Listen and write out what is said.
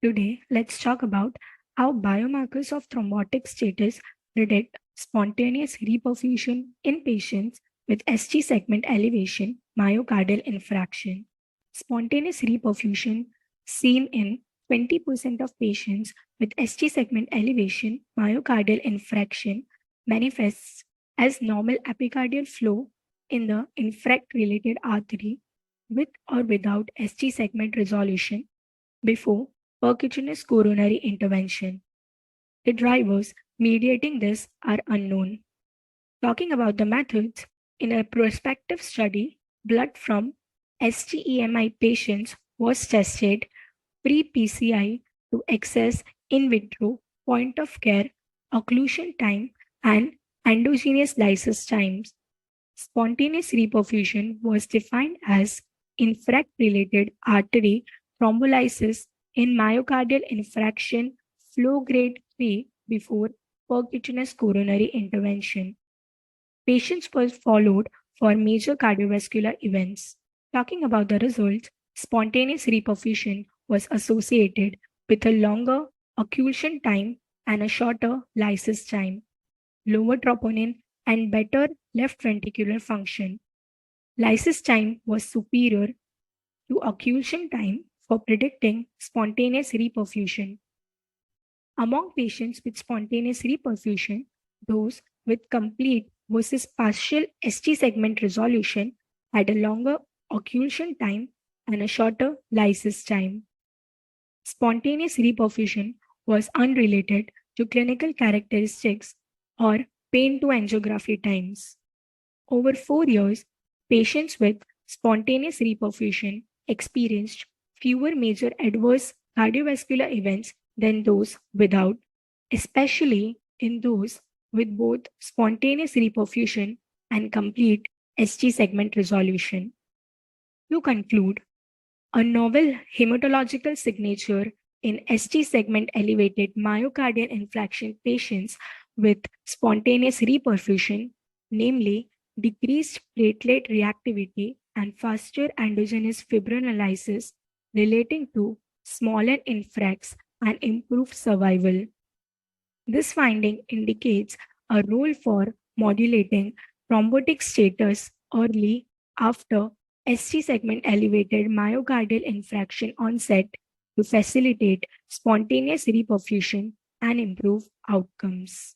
Today, let's talk about how biomarkers of thrombotic status predict spontaneous reperfusion in patients with ST segment elevation myocardial infarction. Spontaneous reperfusion, seen in 20% of patients with ST segment elevation myocardial infarction, manifests as normal epicardial flow in the infarct-related artery with or without ST segment resolution before percutaneous coronary intervention. The drivers mediating this are unknown. Talking about the methods, in a prospective study, blood from STEMI patients was tested pre-PCI to assess in vitro point of care occlusion time and endogenous lysis times. Spontaneous reperfusion was defined as infarct-related artery thrombolysis in myocardial infarction flow grade 3 before percutaneous coronary intervention. Patients were followed for major cardiovascular events. Talking about the results, spontaneous reperfusion was associated with a longer occlusion time and a shorter lysis time, lower troponin, and better left ventricular function. Lysis time was superior to occlusion time for predicting spontaneous reperfusion. Among patients with spontaneous reperfusion, those with complete versus partial ST segment resolution had a longer occlusion time and a shorter lysis time. Spontaneous reperfusion was unrelated to clinical characteristics or pain to angiography times. Over 4 years, patients with spontaneous reperfusion experienced fewer major adverse cardiovascular events than those without, especially in those with both spontaneous reperfusion and complete ST segment resolution. To conclude, a novel hematological signature in ST segment elevated myocardial infarction patients with spontaneous reperfusion, namely decreased platelet reactivity and faster endogenous fibrinolysis relating to smaller infarcts and improved survival. This finding indicates a role for modulating thrombotic status early after ST segment elevated myocardial infarction onset to facilitate spontaneous reperfusion and improve outcomes.